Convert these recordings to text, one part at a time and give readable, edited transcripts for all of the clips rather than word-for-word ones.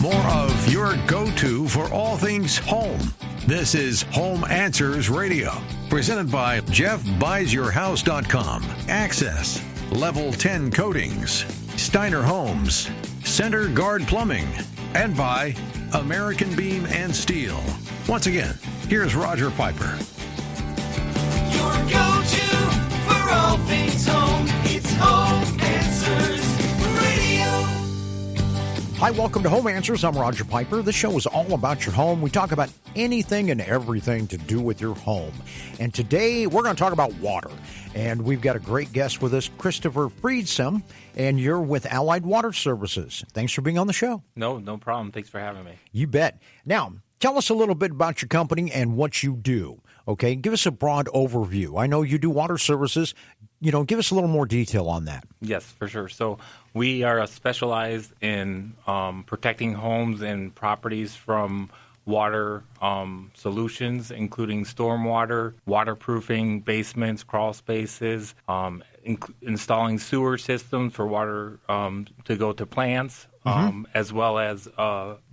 more of your go-to for all things home. This is Home Answers Radio, presented by JeffBuysYourHouse.com, Access, Level 10 Coatings, Steiner Homes, Center Guard Plumbing, and by American Beam and Steel. Once again, here's Roger Piper. Your go-to for all things home. It's Home Answers Radio. Hi, welcome to Home Answers. I'm Roger Piper. This show is all about your home. We talk about anything and everything to do with your home. And today we're going to talk about water. And we've got a great guest with us, Christopher Friedsam, and you're with Allied Water Services. Thanks for being on the show. No problem. Thanks for having me. You bet. Now, tell us a little bit about your company and what you do. Okay, give us a broad overview. I know you do water services. Give us a little more detail on that. Yes, for sure. So we are specialized in protecting homes and properties from water solutions, including stormwater, waterproofing basements, crawl spaces, installing sewer systems for water to go to plants, as well as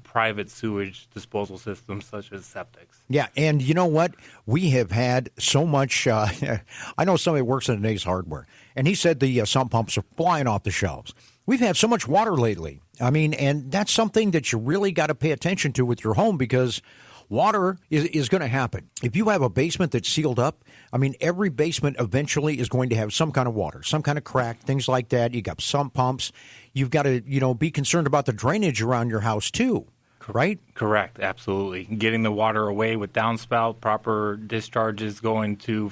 private sewage disposal systems such as septics. Yeah, and you know what? We have had so much. I know somebody works in Ace Hardware, and he said the sump pumps are flying off the shelves. We've had so much water lately. I mean, and that's something that you really got to pay attention to with your home because water is going to happen. If you have a basement that's sealed up, I mean, every basement eventually is going to have some kind of water, some kind of crack, things like that. You got sump pumps. You've got to, be concerned about the drainage around your house too. Right? Correct, absolutely. Getting the water away with downspout, proper discharges going to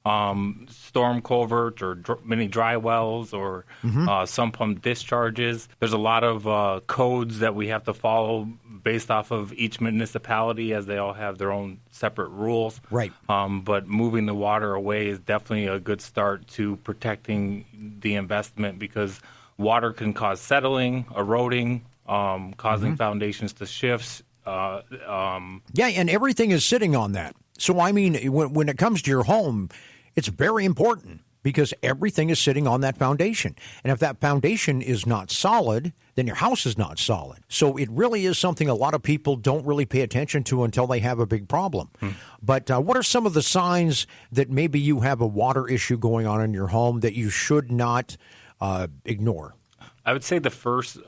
storm culverts or mini dry wells or sump pump discharges. There's a lot of codes that we have to follow based off of each municipality as they all have their own separate rules. Right. But moving the water away is definitely a good start to protecting the investment because water can cause settling, eroding, causing foundations to shift. Yeah, and everything is sitting on that. So, I mean, when it comes to your home, it's very important because everything is sitting on that foundation. And if that foundation is not solid, then your house is not solid. So it really is something a lot of people don't really pay attention to until they have a big problem. But what are some of the signs that maybe you have a water issue going on in your home that you should not ignore? I would say the first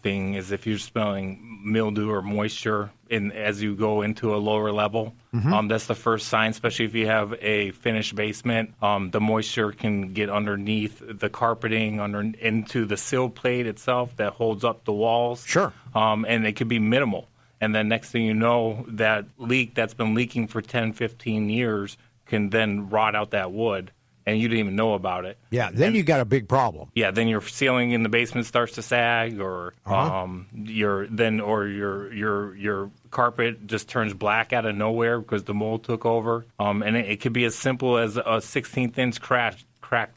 thing is if you're smelling mildew or moisture as you go into a lower level. That's the first sign, especially if you have a finished basement. The moisture can get underneath the carpeting, into the sill plate itself that holds up the walls. Sure. And it could be minimal. And then next thing you know, that leak that's been leaking for 10, 15 years can then rot out that wood. And you didn't even know about it. Yeah, then you got a big problem. Yeah, then your ceiling in the basement starts to sag, or your carpet just turns black out of nowhere because the mold took over. And it could be as simple as a 16th-inch crack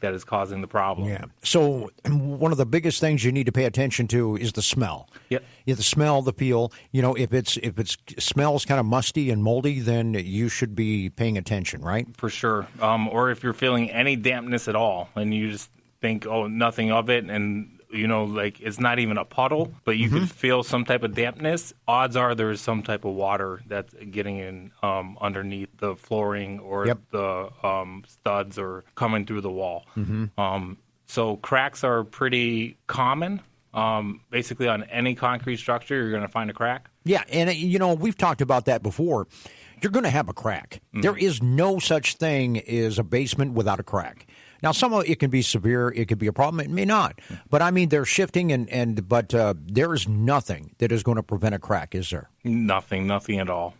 that is causing the problem. Yeah. So one of the biggest things you need to pay attention to is the smell. Yep. Yeah, the smell, the feel. If it smells kind of musty and moldy, then you should be paying attention, right? For sure. Or if you're feeling any dampness at all, and you just think, oh, nothing of it, and it's not even a puddle, but you can feel some type of dampness, odds are there is some type of water that's getting in underneath the flooring or the studs or coming through the wall. So cracks are pretty common. Basically on any concrete structure, you're going to find a crack. Yeah, and we've talked about that before. You're going to have a crack. There is no such thing as a basement without a crack. Now, some of it can be severe. It could be a problem. It may not. But, I mean, they're shifting, but there is nothing that is going to prevent a crack, is there? Nothing at all.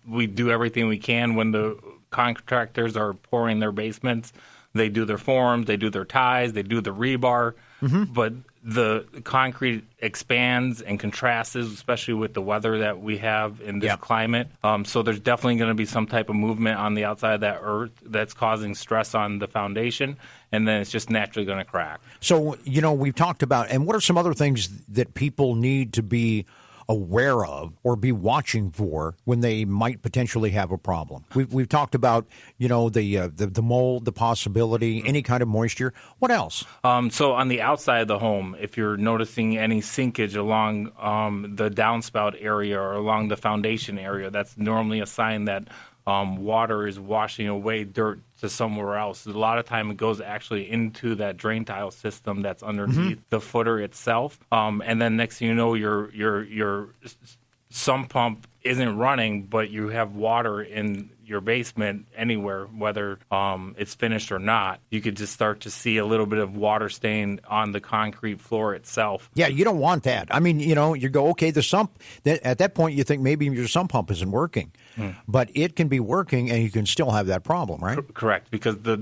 We do everything we can when the contractors are pouring their basements. They do their forms, they do their ties, they do the rebar. But the concrete expands and contrasts, especially with the weather that we have in this climate. So there's definitely going to be some type of movement on the outside of that earth that's causing stress on the foundation, and then it's just naturally going to crack. So, we've talked about, and what are some other things that people need to be aware of or be watching for when they might potentially have a problem? We've talked about, the mold, the possibility, any kind of moisture. What else? So on the outside of the home, if you're noticing any sinkage along the downspout area or along the foundation area, that's normally a sign that water is washing away dirt to somewhere else. A lot of time it goes actually into that drain tile system that's underneath the footer itself. And then next thing you know, your sump pump isn't running, but you have water in your basement anywhere, whether it's finished or not. You could just start to see a little bit of water stain on the concrete floor itself. Yeah, you don't want that. I mean, you go, okay, the sump, at that point you think maybe your sump pump isn't working. But it can be working and you can still have that problem, right? Correct, because the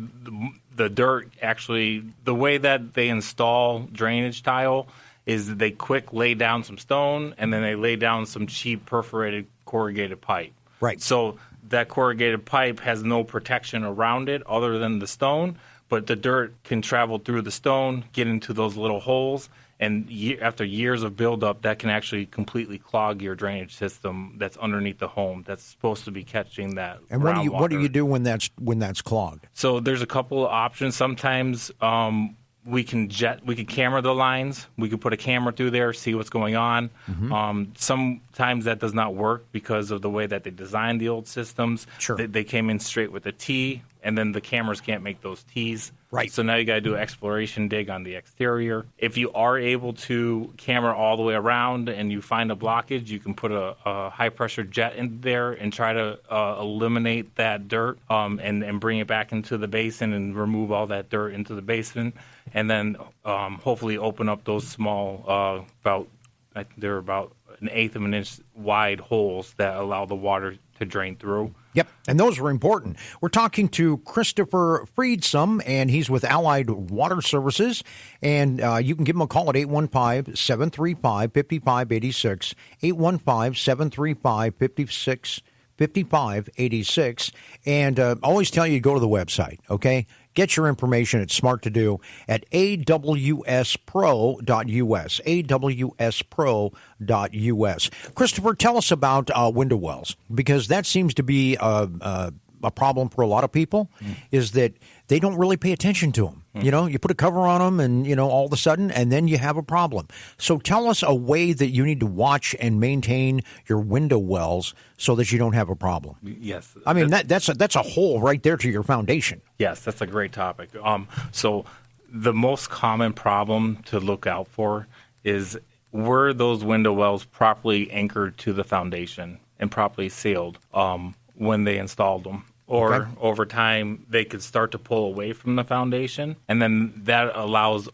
dirt actually, the way that they install drainage tile is they lay down some stone and then they lay down some cheap perforated corrugated pipe. Right. So that corrugated pipe has no protection around it other than the stone, but the dirt can travel through the stone, get into those little holes, and after years of buildup, that can actually completely clog your drainage system that's underneath the home that's supposed to be catching that. And what do you do when that's clogged? So there's a couple of options. Sometimes we can camera the lines. We can put a camera through there, see what's going on. Sometimes that does not work because of the way that they designed the old systems. Sure. They came in straight with a T, and then the cameras can't make those Ts. Right. So now you got to do an exploration dig on the exterior. If you are able to camera all the way around and you find a blockage, you can put a high-pressure jet in there and try to eliminate that dirt and bring it back into the basin and remove all that dirt into the basin. And then hopefully open up those small, they're about 1/8 of an inch wide holes that allow the water to drain through. Yep, and those are important. We're talking to Christopher Friedsum, and he's with Allied Water Services. And you can give him a call at 815-735-5586, 815-735-5586. And always tell you to go to the website, okay? Get your information. It's smart to do at awspro.us, awspro.us. Christopher, tell us about window wells, because that seems to be a problem for a lot of people, is that they don't really pay attention to them. You put a cover on them and, all of a sudden, and then you have a problem. So tell us a way that you need to watch and maintain your window wells so that you don't have a problem. Yes. I mean, that's a hole right there to your foundation. Yes, that's a great topic. So the most common problem to look out for is, were those window wells properly anchored to the foundation and properly sealed when they installed them? Or over time, they could start to pull away from the foundation, and then that allows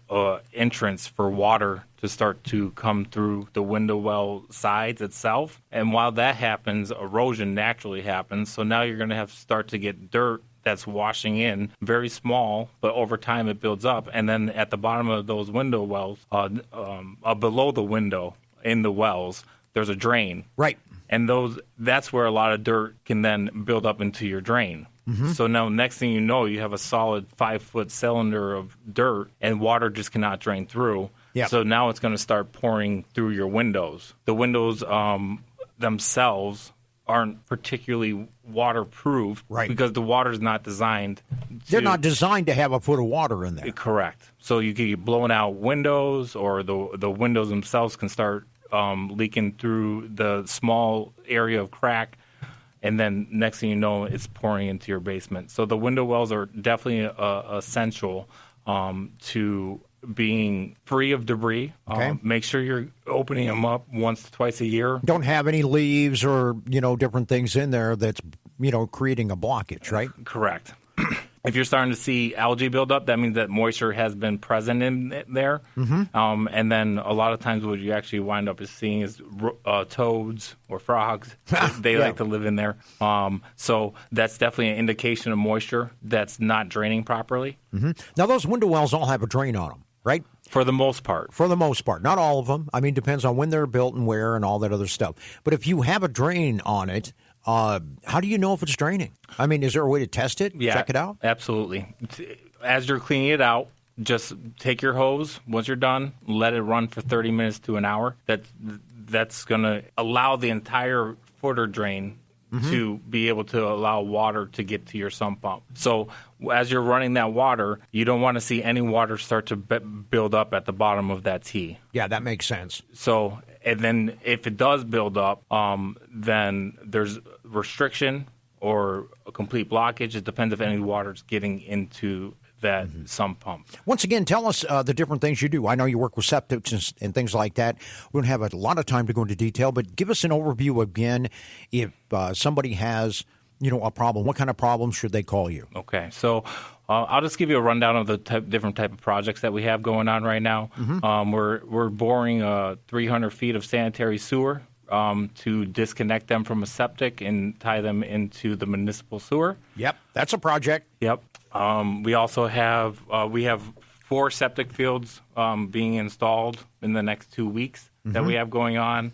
entrance for water to start to come through the window well sides itself. And while that happens, erosion naturally happens. So now you're going to have to start to get dirt that's washing in, very small, but over time it builds up. And then at the bottom of those window wells, below the window in the wells, there's a drain. Right. And that's where a lot of dirt can then build up into your drain. So now next thing you know, you have a solid 5-foot cylinder of dirt and water just cannot drain through. Yeah. So now it's going to start pouring through your windows. The windows themselves aren't particularly waterproof, right, because the water's not designed. They're not designed to have a foot of water in there. Correct. So you can get blown out windows, or the windows themselves can start leaking through the small area of crack, and then next thing you know, it's pouring into your basement. So the window wells are definitely essential to being free of debris. Okay. Make sure you're opening them up once to twice a year. Don't have any leaves or different things in there that's creating a blockage, right? Correct. If you're starting to see algae build up, that means that moisture has been present in there. And then a lot of times what you actually wind up seeing is toads or frogs. They like to live in there. So that's definitely an indication of moisture that's not draining properly. Now, those window wells all have a drain on them, right? For the most part. For the most part. Not all of them. I mean, depends on when they're built and where and all that other stuff. But if you have a drain on it, how do you know if it's draining? I mean, is there a way to test it? Yeah, check it out? Absolutely. As you're cleaning it out, just take your hose. Once you're done, let it run for 30 minutes to an hour. that's going to allow the entire footer drain to be able to allow water to get to your sump pump. So as you're running that water, you don't want to see any water start to build up at the bottom of that T. Yeah, that makes sense. So, and then if it does build up, then there's restriction or a complete blockage. It depends if any water's getting into that sump pump. Once again, tell us the different things you do. I know you work with septics and things like that. We don't have a lot of time to go into detail, but give us an overview again. If somebody has, a problem, what kind of problems should they call you? Okay, so I'll just give you a rundown of the different type of projects that we have going on right now. We're boring 300 feet of sanitary sewer to disconnect them from a septic and tie them into the municipal sewer. Yep, that's a project. Yep. We also have 4 septic fields being installed in the next 2 weeks that we have going on.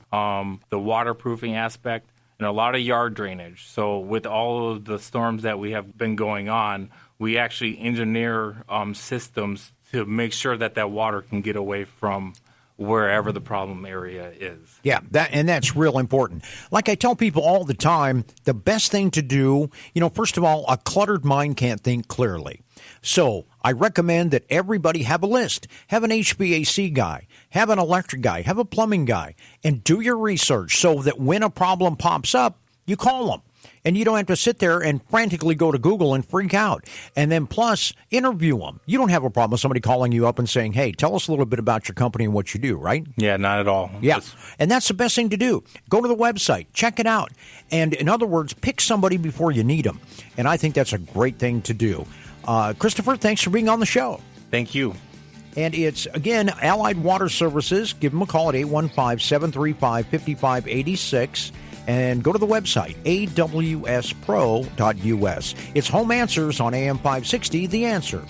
The waterproofing aspect and a lot of yard drainage. So with all of the storms that we have been going on, we actually engineer systems to make sure that water can get away from wherever the problem area is. Yeah, that's real important. Like I tell people all the time, the best thing to do, first of all, a cluttered mind can't think clearly. So I recommend that everybody have a list. Have an HVAC guy, have an electric guy, have a plumbing guy, and do your research so that when a problem pops up, you call them. And you don't have to sit there and frantically go to Google and freak out. And then plus, interview them. You don't have a problem with somebody calling you up and saying, hey, tell us a little bit about your company and what you do, right? Yeah, not at all. Yeah, and that's the best thing to do. Go to the website, check it out. And in other words, pick somebody before you need them. And I think that's a great thing to do. Christopher, thanks for being on the show. Thank you. And it's, again, Allied Water Services. Give them a call at 815-735-5586. And go to the website, awspro.us. It's Home Answers on AM 560, The Answer.